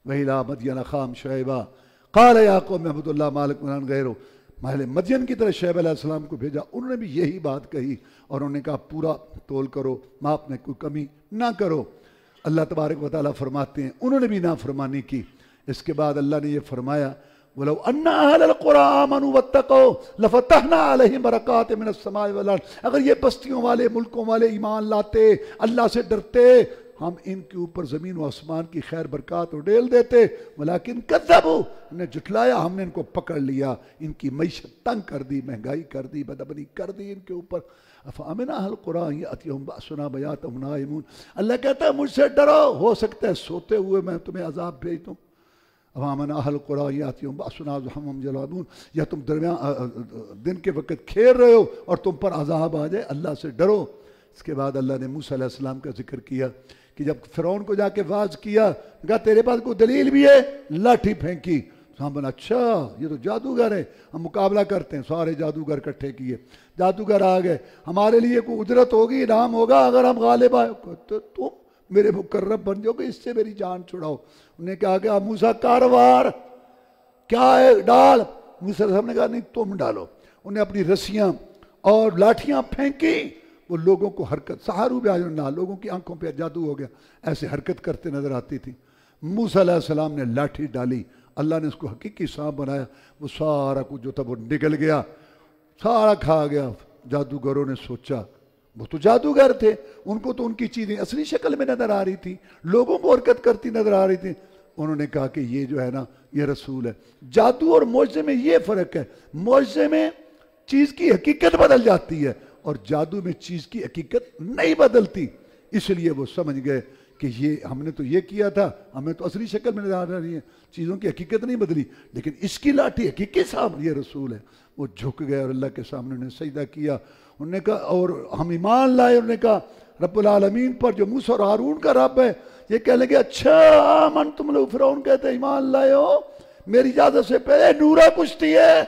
وَإِلَىٰ مَدْيَنَ أَخَاهُمْ شُعَيْبًا قَالَ يَا قَوْمِ اعْبُدُوا اللَّهَ مَا لَكُم مِّنْ إِلَٰهٍ غَيْرُهُ. محل مدین کی طرح شعیب علیہ السلام کو بھیجا, انہوں نے بھی یہی بات کہی, اور انہوں نے کہا پورا تول کرو, ماپ میں کوئی کمی نہ کرو. اللہ تبارک و تعالیٰ فرماتے ہیں انہوں نے بھی نافرمانی کی. اس کے بعد اللہ نے یہ فرمایا وَلَوْ أَنَّ أَهْلَ الْقُرَىٰ آمَنُوا وَاتَّقَوْا لَفَتَحْنَا عَلَيْهِمْ بَرَكَاتٍ مِّنَ السَّمَاءِ وَالْأَرْضِ. اگر یہ بستیوں والے, ملکوں والے ایمان لاتے, اللہ سے ڈرتے, ہم ان کے اوپر زمین و آسمان کی خیر برکات اڈیل دیتے. ولیکن کذبوا, انہیں جھٹلایا, ہم نے ان کو پکڑ لیا, ان کی معیشت تنگ کر دی, مہنگائی کر دی, بدامنی کر دی ان کے اوپر. افامن اہل القریٰ ان یأتیہم بأسنا بیاتا وہم نائمون. اللہ کہتا ہے مجھ سے ڈرو, ہو سکتا ہے سوتے ہوئے میں تمہیں عذاب بھیج دوں. افامن اہل القریٰ ان یأتیہم بأسنا وہم جلادون. یا تم درمیان دن کے وقت کھیل رہے ہو اور تم پر عذاب آ جائے, اللہ سے ڈرو. اس کے بعد اللہ نے موسیٰ علیہ السلام کا ذکر کیا کہ جب فرعون کو جا کے واز کیا, کہا تیرے پاس کوئی دلیل بھی ہے, لاٹھی پھینکی. سامنے اچھا یہ تو جادوگر ہے، ہم مقابلہ کرتے ہیں، سارے جادوگر اکٹھے کیے، جادوگر آ گئے، ہمارے لیے کوئی اجرت ہوگی، انعام ہوگا اگر ہم غالب آئے؟ تو تم میرے مقرب بن جاؤ گے، اس سے میری جان چھڑاؤ۔ انہوں نے کہا کہ موسیٰ کاروار کیا ہے ڈال، موسیٰ صاحب نے کہا نہیں تم ڈالو۔ انہیں اپنی رسیاں اور لاٹھیاں پھینکی، وہ لوگوں کو حرکت، سہارو بھی آجنا، لوگوں کی آنکھوں پہ جادو ہو گیا، ایسے حرکت کرتے نظر آتی تھی۔ موسیٰ علیہ السلام نے لاٹھی ڈالی، اللہ نے اس کو حقیقی سانپ بنایا، وہ سارا کچھ جو تھا وہ نگل گیا، سارا کھا گیا۔ جادوگروں نے سوچا، وہ تو جادوگر تھے، ان کو تو ان کی چیزیں اصلی شکل میں نظر آ رہی تھی، لوگوں کو حرکت کرتی نظر آ رہی تھی۔ انہوں نے کہا کہ یہ جو ہے نا یہ رسول ہے۔ جادو اور معجزے میں یہ فرق ہے، معجزے میں چیز کی حقیقت بدل جاتی ہے اور جادو میں چیز کی حقیقت نہیں بدلتی۔ اس لیے وہ سمجھ گئے کہ یہ ہم نے تو یہ کیا تھا، ہمیں تو اصلی شکل میں نظر آ رہی ہے، چیزوں کی حقیقت نہیں بدلی، لیکن اس کی لاٹھی حقیقی صاحب یہ رسول ہے۔ وہ جھک گئے اور اللہ کے سامنے انہیں سجدہ کیا۔ انہوں نے کہا اور ہم ایمان لائے، انہوں نے کہا رب العالمین پر جو موسیٰ اور ہارون کا رب ہے۔ یہ کہنے لگے اچھا آمن تم لوگ، فرعون کہتے ہیں ایمان لائے ہو، میری اجازت سے پہلے نورا کشتی ہے،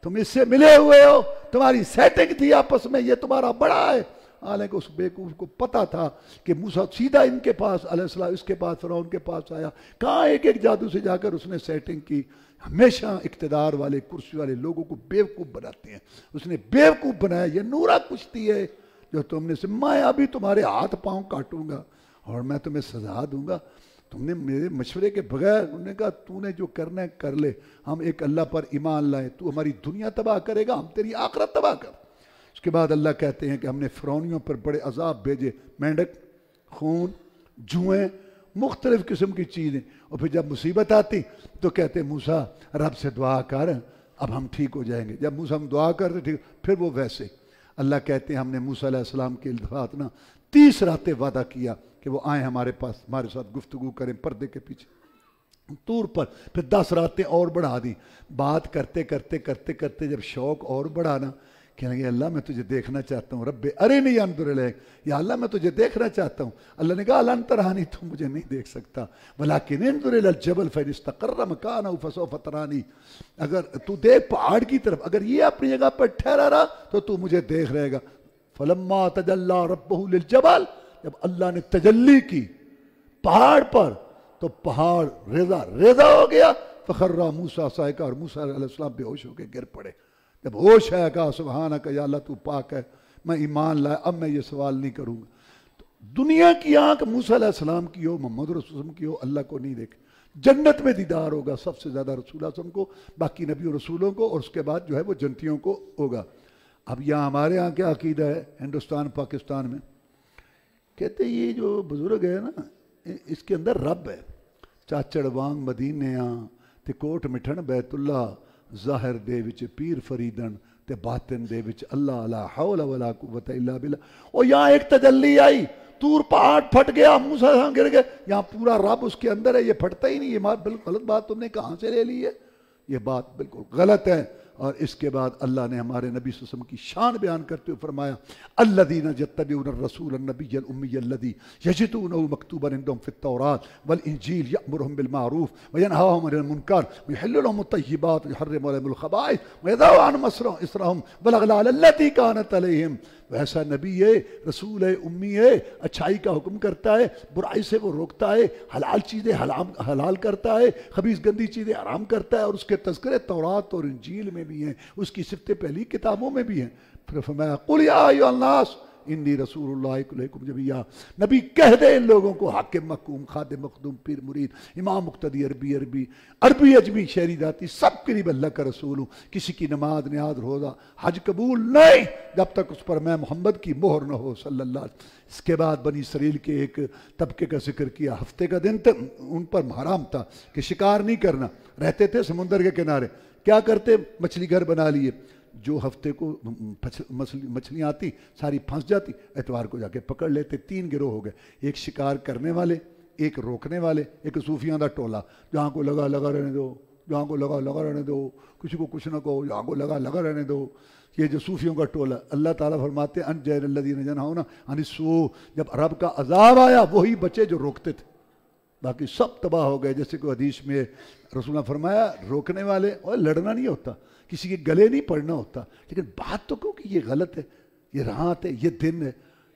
تم اس سے ملے ہوئے ہو، تمہاری سیٹنگ تھی آپس میں، یہ تمہارا بڑا ہے۔ حالانکہ اس بیوقوف کو پتا تھا کہ موسیٰ سیدھا ان کے پاس علیہ السلام، اس کے پاس فرعون کے پاس آیا، کہاں ایک ایک جادو سے جا کر اس نے سیٹنگ کی۔ ہمیشہ اقتدار والے کرسی والے لوگوں کو بیوقوف بناتے ہیں، اس نے بیوقوف بنایا۔ یہ نورا کشتی ہے جو تم نے سے، میں ابھی تمہارے ہاتھ پاؤں کاٹوں گا اور میں تمہیں سزا دوں گا، تم نے میرے مشورے کے بغیر۔ انہوں نے کہا تو نے جو کرنا ہے کر لے، ہم ایک اللہ پر ایمان لائے، تو ہماری دنیا تباہ کرے گا، ہم تیری آخرت تباہ کر۔ اس کے بعد اللہ کہتے ہیں کہ ہم نے فرعونیوں پر بڑے عذاب بھیجے، مینڈک، خون، جوئیں، مختلف قسم کی چیزیں، اور پھر جب مصیبت آتی تو کہتے موسیٰ رب سے دعا کر اب ہم ٹھیک ہو جائیں گے۔ جب موسیٰ ہم دعا کرتے ٹھیک، پھر وہ ویسے۔ اللہ کہتے ہیں ہم نے موسیٰ علیہ السلام کے التفات نا 30 راتیں وعدہ کیا کہ وہ آئیں ہمارے پاس، ہمارے ساتھ گفتگو کریں پردے کے پیچھے طور پر، پھر 10 راتیں اور بڑھا دی۔ بات کرتے کرتے کرتے کرتے جب شوق اور بڑھا نا، کہنے لگے اللہ میں تجھے دیکھنا چاہتا ہوں، رب ارنی انظر الیک، یا اللہ میں تجھے دیکھنا چاہتا ہوں۔ اللہ نے کہا لن ترانی، تو مجھے نہیں دیکھ سکتا، ولکن انظر الی الجبل فإن استقر مکانہ فسوف ترانی، اگر تو دیکھ پہاڑ کی طرف، اگر یہ اپنی جگہ پر ٹھہرا رہا تو تو مجھے دیکھ رہے گا۔ فلما تجلی ربہ للجبل، جب اللہ نے تجلی کی پہاڑ پر تو پہاڑ ریزہ ریزہ ہو گیا، فخر موسیٰ صاعقہ، اور موسیٰ علیہ السلام بے ہوش ہو کے گر پڑے۔ جب ہوش ہے کہا سبحانک یا اللہ تو پاک ہے، میں ایمان لائے، اب میں یہ سوال نہیں کروں گا۔ تو دنیا کی آنکھ موسیٰ علیہ السلام کی ہو، محمد رسول اللہ کی ہو، اللہ کو نہیں دیکھے۔ جنت میں دیدار ہوگا سب سے زیادہ رسول اللہ صلی اللہ علیہ وسلم کو، باقی نبی و رسولوں کو، اور اس کے بعد جو ہے وہ جنتیوں کو ہوگا۔ اب یہاں ہمارے ہاں کیا عقیدہ ہے ہندوستان پاکستان میں، کہتے یہ جو بزرگ ہے نا اس کے اندر رب ہے، چاچڑ وانگ مدینیاں تے کوٹ مٹھن بیت اللہ، ظاہر دے وچ پیر فریدن تے باطن دے وچ اللہ لا حول ولا قوت الا باللہ۔ اور یہاں ایک تجلی آئی، طور پہاڑ پھٹ گیا، موسیٰ گر گئے، یہاں پورا رب اس کے اندر ہے، یہ پھٹتا ہی نہیں۔ یہ بالکل غلط بات تم نے کہاں سے لے لی ہے، یہ بات بالکل غلط ہے۔ اور اس کے بعد اللہ نے ہمارے نبی صلی اللہ علیہ وسلم کی شان بیان کرتے ہوئے فرمایا الذین یتبعون الرسول النبی الامی الذی یجدونہ مکتوبا عندہم فی التوراۃ والانجیل یأمرہم بالمعروف وینہاہم عن المنکر ویحل لہم الطیبات ویحرم علیہم الخبائث ویضع عنہم اصرہم والاغلال التی کانت علیہم۔ ویسا نبی ہے، رسول ہے، امی ہے، اچھائی کا حکم کرتا ہے، برائی سے وہ روکتا ہے، حلال چیزیں حلال کرتا ہے، خبیث گندی چیزیں حرام کرتا ہے، اور اس کے تذکرے تورات اور انجیل میں بھی ہیں، اس کی صفتیں پہلی کتابوں میں بھی ہیں۔ پھر فرمایا قل یا ایھا الناس انی رسول اللہ الیکم جمیعا، نبی کہہ دے ان لوگوں کو، حاکم محکوم، خادم مخدوم، پیر مرید، امام مقتدی، عربی اجمی، شہری ذاتی، سب قریب اللہ کا رسول ہوں۔ کسی کی نماز نیاز روزہ حج قبول نہیں جب تک اس پر میں محمد کی مہر نہ ہو صلی اللہ علیہ وسلم۔ اس کے بعد بنی اسرائیل کے ایک طبقے کا ذکر کیا، ہفتے کا دن تھا، ان پر حرام تھا کہ شکار نہیں کرنا، رہتے تھے سمندر کے کنارے، کیا کرتے مچھلی گھر بنا لیے، جو ہفتے کو مچھلیاں آتی ساری پھنس جاتی، اتوار کو جا کے پکڑ لیتے۔ 3 گروہ ہو گئے، ایک شکار کرنے والے، ایک روکنے والے، ایک صوفیاں دا ٹولہ، جہاں کو لگا لگا رہنے دو، جہاں کو لگا لگا رہنے دو، کسی کو کچھ نہ کہو، جہاں کو لگا لگا رہنے دو۔ یہ جو صوفیوں کا ٹولہ، اللہ تعالیٰ فرماتے ہیں انجین الذین ینہون عن السوء، جب رب کا عذاب آیا وہی بچے جو روکتے تھے، باقی سب تباہ ہو گئے. جیسے کوئی حدیث میں رسول نے فرمایا روکنے والے اور لڑنا نہیں ہوتا, کسی کے گلے نہیں پڑنا ہوتا, لیکن بات تو کہو کہ یہ غلط ہے, یہ رات ہے, یہ دن ہے,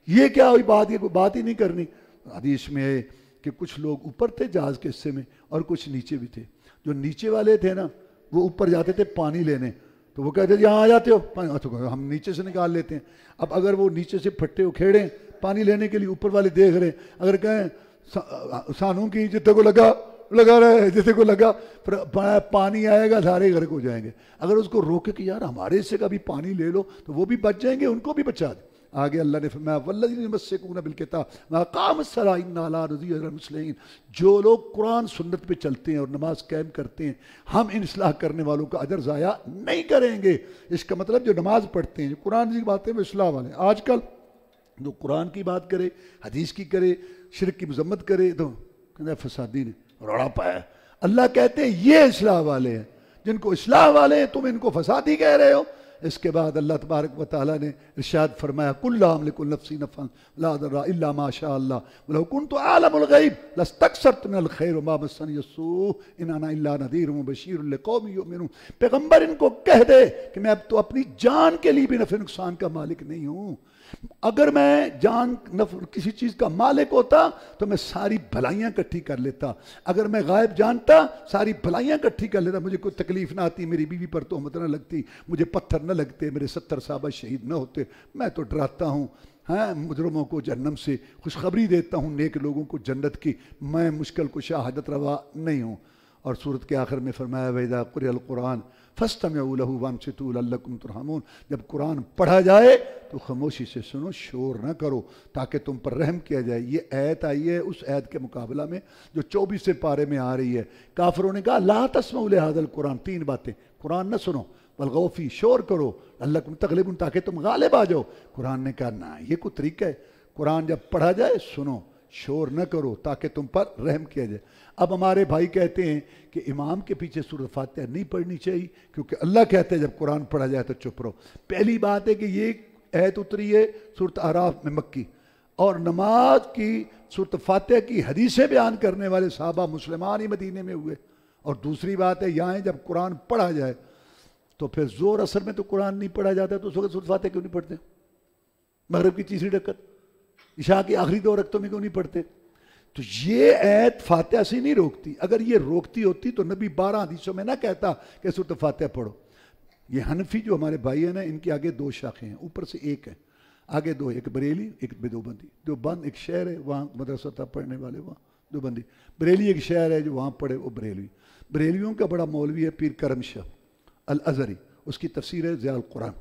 یہ کیا ہوئی بات, یہ کوئی بات ہی نہیں کرنی. حدیث میں ہے کہ کچھ لوگ اوپر تھے جہاز کے حصے میں اور کچھ نیچے بھی تھے. جو نیچے والے تھے نا وہ اوپر جاتے تھے پانی لینے, تو وہ کہتے تھے یہاں آ جاتے ہو پانی, اچھا ہم نیچے سے نکال لیتے ہیں. اب اگر وہ نیچے سے پھٹے اکھیڑیں پانی لینے کے لیے, اوپر والے دیکھ رہے ہیں, اگر کہیں سانوں کی جتنے کو لگا رہے, جتنے کو لگا, پھر پانی آئے گا سارے غرق ہو جائیں گے. اگر اس کو روکے کہ یار ہمارے حصے کا بھی پانی لے لو, تو وہ بھی بچ جائیں گے, ان کو بھی بچا دیں. آگے اللہ نے فرمایا والذین یمسکون بالکتاب واقاموا الصلاۃ انا لا نضیع اجر المصلحین. جو لوگ قرآن سنت پہ چلتے ہیں اور نماز قائم کرتے ہیں, ہم ان اصلاح کرنے والوں کا اجر ضائع نہیں کریں گے. اس کا مطلب جو نماز پڑھتے ہیں, جو قرآن کی باتیں وہ اصلاح والے. آج کل جو قرآن کی بات کرے, حدیث کی کرے, شرک کی مذمت کرے, تو کہتے ہیں فسادی نے روڑا پایا. اللہ کہتے ہیں یہ اصلاح والے ہیں, جن کو اصلاح والے ہیں تم ان کو فسادی کہہ رہے ہو. اس کے بعد اللہ تبارک و تعالیٰ نے ارشاد فرمایا قل لا املک لنفسی نفعا لا ضرا الا ما شاء اللہ ولو كنت اعلم الغیب لاستکثرت من الخیر وما مسنی السوء ان انا الا نذیر وبشیر لقوم یؤمنون. پیغمبر ان کو کہہ دے کہ میں اب تو اپنی جان کے لیے بھی نفع نقصان کا مالک نہیں ہوں. اگر میں جان کسی چیز کا مالک ہوتا تو میں ساری بھلائیاں کٹھی کر لیتا. اگر میں غائب جانتا ساری بھلائیاں کٹھی کر لیتا, مجھے کوئی تکلیف نہ آتی, میری بیوی پر تہمت نہ لگتی, مجھے پتھر نہ لگتے, میرے 70 صحابہ شہید نہ ہوتے. میں تو ڈراتا ہوں ہاں مجرموں کو جہنم سے, خوشخبری دیتا ہوں نیک لوگوں کو جنت کی. میں مشکل کشا حاجت روا نہیں ہوں. اور سورت کے آخر میں فرمایا وَإِذَا قُرِئَ الْقُرْآنُ فَاسْتَمِعُوا لَهُ وَأَنصِتُوا لَعَلَّكُمْ تُرْحَمُونَ. جب قرآن پڑھا جائے تو خاموشی سے سنو, شور نہ کرو تاکہ تم پر رحم کیا جائے. یہ آیت آئی ہے اس آیت کے مقابلہ میں جو 24 پارے میں آ رہی ہے. کافروں نے کہا لا تسمعوا لهذا القرآن, 3 باتیں, قرآن نہ سنو, والغوا فیہ, شور کرو, لعلکم تغلبون, تاکہ تم غالب آ جاؤ. قرآن نے کہا نہ, یہ کوئی طریقہ ہے. قرآن جب پڑھا جائے سنو, شور نہ کرو تاکہ تم پر رحم کیا جائے. اب ہمارے بھائی کہتے ہیں کہ امام کے پیچھے سورۃ فاتحہ نہیں پڑھنی چاہیے کیونکہ اللہ کہتے ہیں جب قرآن پڑھا جائے تو چپ رہو. پہلی بات ہے کہ یہ آیت اتری ہے سورۃ اعراف میں مکی, اور نماز کی سورۃ فاتحہ کی حدیثیں بیان کرنے والے صحابہ مسلمان ہی مدینے میں ہوئے. اور دوسری بات ہے یہاں جب قرآن پڑھا جائے تو پھر زور اثر میں تو قرآن نہیں پڑھا جاتا, تو اس وقت سورۃ فاتحہ کیوں نہیں پڑھتے؟ مغرب کی تیسری رکعت, عشاء کی آخری 2 رکعتوں میں کیوں نہیں پڑھتے؟ تو یہ آیت فاتحہ سے نہیں روکتی. اگر یہ روکتی ہوتی تو نبی 12 حدیثوں میں نہ کہتا کہ سورۃ فاتحہ پڑھو. یہ حنفی جو ہمارے بھائی ہیں نا, ان کے آگے 2 شاخیں ہیں, اوپر سے ایک ہے, آگے 2, ایک بریلی ایک دیوبندی. دیوبند ایک شہر ہے وہاں مدرسہ تھا پڑھنے والے, وہاں دیوبندی. بریلی ایک شہر ہے جو وہاں پڑھے وہ بریلوی. بریلویوں کا بڑا مولوی ہے پیر کرم شاہ الازہری, اس کی تفسیر ہے ضیاء القرآن.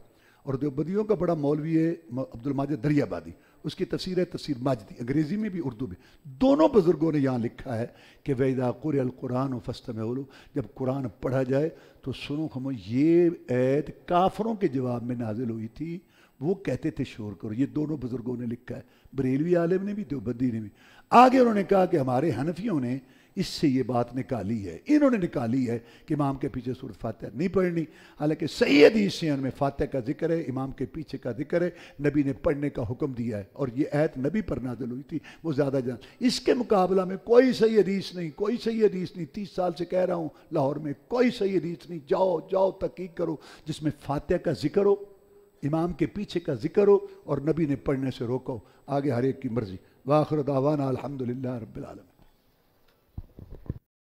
اور دیوبندیوں کا بڑا مولوی ہے عبد الماجد دریابادی, اس کی تفسیر ہے تفسیر ماجدی, انگریزی میں بھی اردو میں. دونوں بزرگوں نے یہاں لکھا ہے کہ وَإِذَا قُرِئَ الْقُرْآنُ فَاسْتَمِعُوا لَهُ, جب قرآن پڑھا جائے تو سنو خاموش. یہ آیت کافروں کے جواب میں نازل ہوئی تھی, وہ کہتے تھے شور کرو. یہ دونوں بزرگوں نے لکھا ہے, بریلوی عالم نے بھی دیوبندی نے بھی. آگے انہوں نے کہا کہ ہمارے حنفیوں نے اس سے یہ بات نکالی ہے, انہوں نے نکالی ہے کہ امام کے پیچھے سورۃ فاتحہ نہیں پڑھنی. حالانکہ صحیح حدیث سے ان میں فاتحہ کا ذکر ہے, امام کے پیچھے کا ذکر ہے, نبی نے پڑھنے کا حکم دیا ہے, اور یہ آیت نبی پر نازل ہوئی تھی, وہ زیادہ جان. اس کے مقابلہ میں کوئی صحیح حدیث نہیں, کوئی صحیح حدیث نہیں. 30 سال سے کہہ رہا ہوں لاہور میں کوئی صحیح حدیث نہیں. جاؤ تحقیق کرو جس میں فاتحہ کا ذکر ہو, امام کے پیچھے کا ذکر ہو, اور نبی نے پڑھنے سے روکو. آگے ہر ایک کی مرضی. وآخر دعوانا الحمدللہ رب العالمین.